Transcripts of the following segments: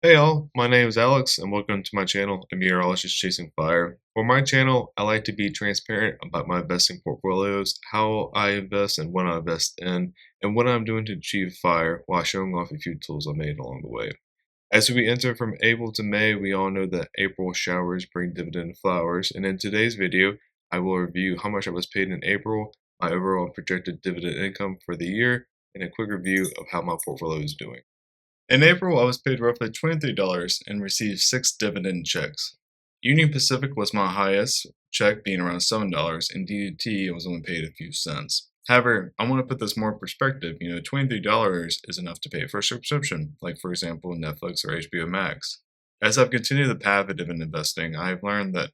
Hey all, my name is Alex and welcome to my channel, A Meteorologist Chasing Fire. For my channel, I like to be transparent about my investing portfolios, how I invest and what I invest in, and what I'm doing to achieve fire while showing off a few tools I made along the way. As we enter from April to May, we all know that April showers bring dividend flowers, and in today's video, I will review how much I was paid in April, my overall projected dividend income for the year, and a quick review of how my portfolio is doing. In April, I was paid roughly $23 and received 6 dividend checks. Union Pacific was my highest, check being around $7, and DDT was only paid a few cents. However, I want to put this more in perspective. $23 is enough to pay for a subscription, like for example Netflix or HBO Max. As I've continued the path of dividend investing, I've learned that,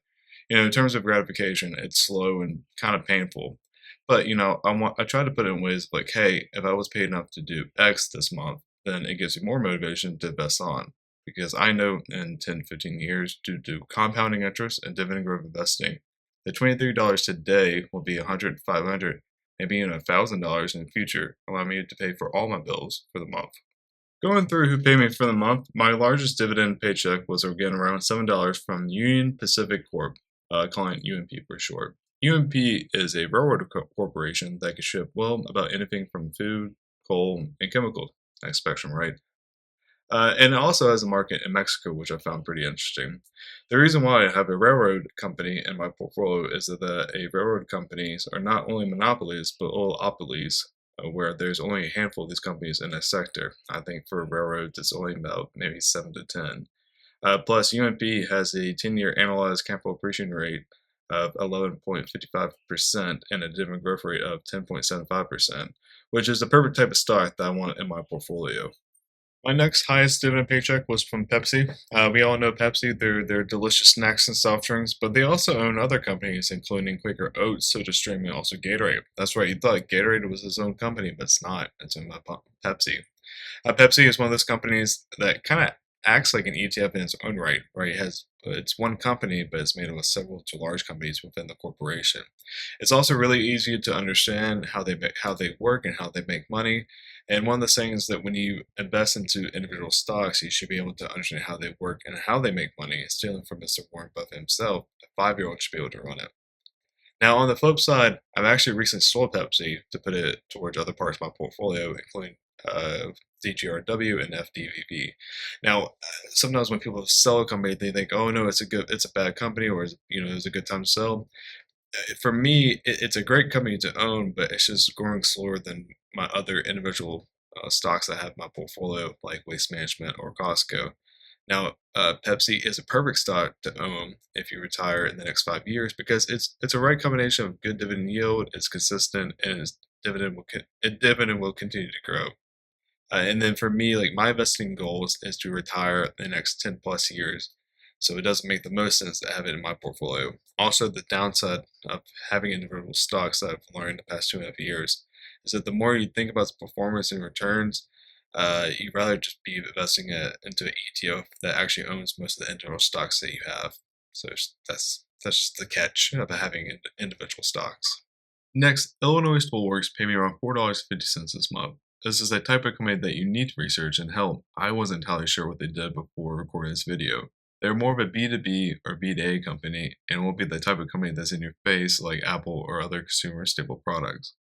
in terms of gratification, it's slow and kind of painful. But I try to put it in ways like, hey, if I was paid enough to do X this month, then it gives you more motivation to invest on. Because I know in 10, 15 years, due to compounding interest and dividend growth investing, the $23 today will be 100, 500, maybe even $1,000 in the future, allowing me to pay for all my bills for the month. Going through who paid me for the month, my largest dividend paycheck was again around $7 from Union Pacific Corp, calling it UMP for short. UMP is a railroad corporation that can ship well about anything from food, coal, and chemicals. Nice spectrum, right? And it also has a market in Mexico, which I found pretty interesting. The reason why I have a railroad company in my portfolio is that railroad companies are not only monopolies, but oligopolies, where there's only a handful of these companies in a sector. I think for railroads, it's only about maybe 7 to 10. Plus, UMP has a 10-year annualized capital appreciation rate of 11.55% and a dividend growth rate of 10.75%, which is the perfect type of stock that I want in my portfolio. My next highest dividend paycheck was from Pepsi. We all know Pepsi, they're delicious snacks and soft drinks, but they also own other companies, including Quaker Oats, SodaStream, and also Gatorade. That's right, you thought Gatorade was its own company, but it's not. It's owned by Pepsi. Pepsi is one of those companies that kind of acts like an ETF in its own right, where it has it's one company, but it's made up of several to large companies within the corporation. It's also really easy to understand how they work and how they make money. And one of the things that when you invest into individual stocks, you should be able to understand how they work and how they make money. Stealing from Mr. Warren Buffett himself, a 5-year-old should be able to run it. Now, on the flip side, I've actually recently sold Pepsi to put it towards other parts of my portfolio, including DGRW and FDVB. Now, sometimes when people sell a company, they think, "Oh no, it's a bad company," or it's a good time to sell. For me, it's a great company to own, but it's just growing slower than my other individual stocks I have in my portfolio, like Waste Management or Costco. Now, Pepsi is a perfect stock to own if you retire in the next 5 years because it's a right combination of good dividend yield, it's consistent, and its dividend will continue to grow. And then for me, like my investing goals is to retire in the next 10 plus years. So it doesn't make the most sense to have it in my portfolio. Also, the downside of having individual stocks that I've learned the past 2.5 years is that the more you think about the performance and returns, you'd rather just be investing into an ETF that actually owns most of the individual stocks that you have. So that's just the catch of having individual stocks. Next, Illinois Toolworks paid me around $4.50 this month. This is a type of company that you need to research, and hell, I wasn't entirely sure what they did before recording this video. They're more of a B2B or B2A company, and won't be the type of company that's in your face like Apple or other consumer staple products.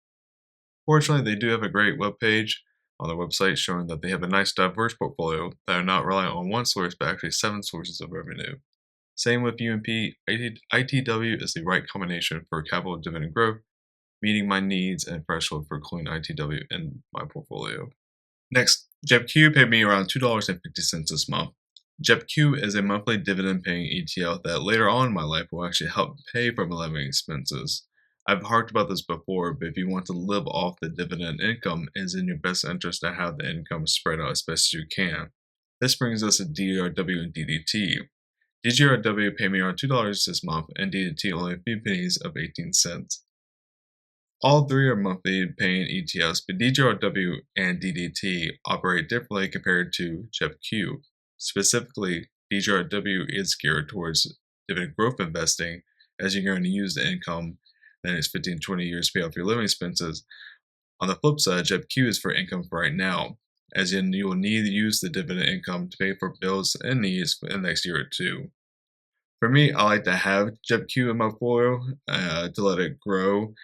Fortunately, they do have a great web page on their website showing that they have a nice diverse portfolio that are not relying on one source but actually 7 sources of revenue. Same with UMP, ITW is the right combination for capital dividend growth, meeting my needs and threshold for including ITW in my portfolio. Next, JEPQ paid me around $2.50 this month. JEPQ is a monthly dividend paying ETF that later on in my life will actually help pay for my living expenses. I've harked about this before, but if you want to live off the dividend income, it is in your best interest to have the income spread out as best as you can. This brings us to DRW and DDT. DGRW paid me around $2 this month, and DDT only a few pennies of 18 cents. All three are monthly paying ETFs, but DGRW and DDT operate differently compared to JEPQ. Specifically, DGRW is geared towards dividend growth investing, as you're going to use the income in the next 15 to 20 years to pay off your living expenses. On the flip side, JEPQ is for income for right now, as in you will need to use the dividend income to pay for bills and needs in the next year or two. For me, I like to have JEPQ in my portfolio to let it grow.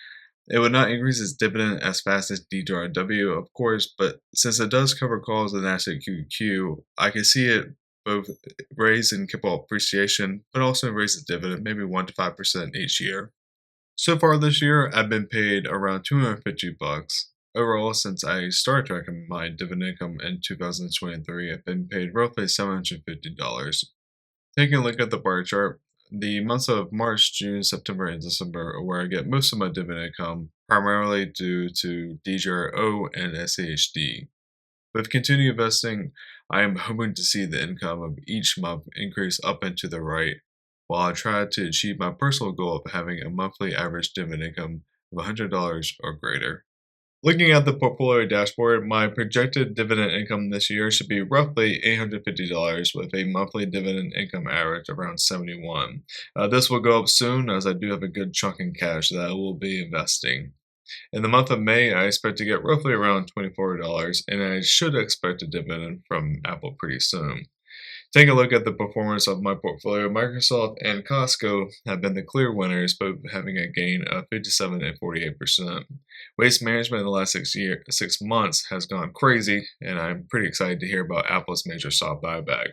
It would not increase its dividend as fast as DJRW, of course, but since it does cover calls and asset QQ, I can see it both raise in capital appreciation, but also raise its dividend, maybe 1 to 5% each year. So far this year, I've been paid around $250. Overall, since I started tracking my dividend income in 2023, I've been paid roughly $750. Taking a look at the bar chart, the months of March, June, September, and December are where I get most of my dividend income, primarily due to DJRO and SAHD. With continued investing, I am hoping to see the income of each month increase up and to the right, while I try to achieve my personal goal of having a monthly average dividend income of $100 or greater. Looking at the portfolio dashboard, my projected dividend income this year should be roughly $850 with a monthly dividend income average around 71. This will go up soon as I do have a good chunk in cash that I will be investing. In the month of May, I expect to get roughly around $24, and I should expect a dividend from Apple pretty soon. Take a look at the performance of my portfolio. Microsoft and Costco have been the clear winners, both having a gain of 57 and 48%. Waste management in the last 6 months has gone crazy, and I'm pretty excited to hear about Apple's major stock buyback.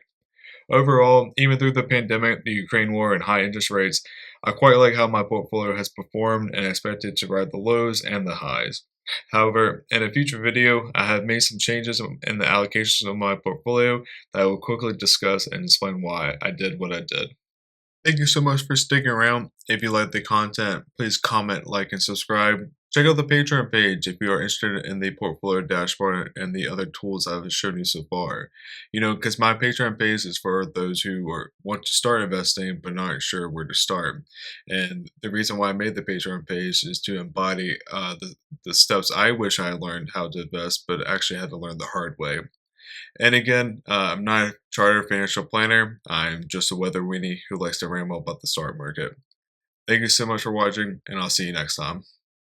Overall, even through the pandemic, the Ukraine war, and high interest rates, I quite like how my portfolio has performed and expect it to ride the lows and the highs. However, in a future video, I have made some changes in the allocations of my portfolio that I will quickly discuss and explain why I did what I did. Thank you so much for sticking around. If you like the content, please comment, like, and subscribe. Check out the Patreon page if you are interested in the portfolio dashboard and the other tools I've shown you so far. Because my Patreon page is for those who want to start investing but not sure where to start. And the reason why I made the Patreon page is to embody the steps I wish I learned how to invest, but actually had to learn the hard way. And again, I'm not a chartered financial planner. I'm just a weather weenie who likes to ramble about the stock market. Thank you so much for watching, and I'll see you next time.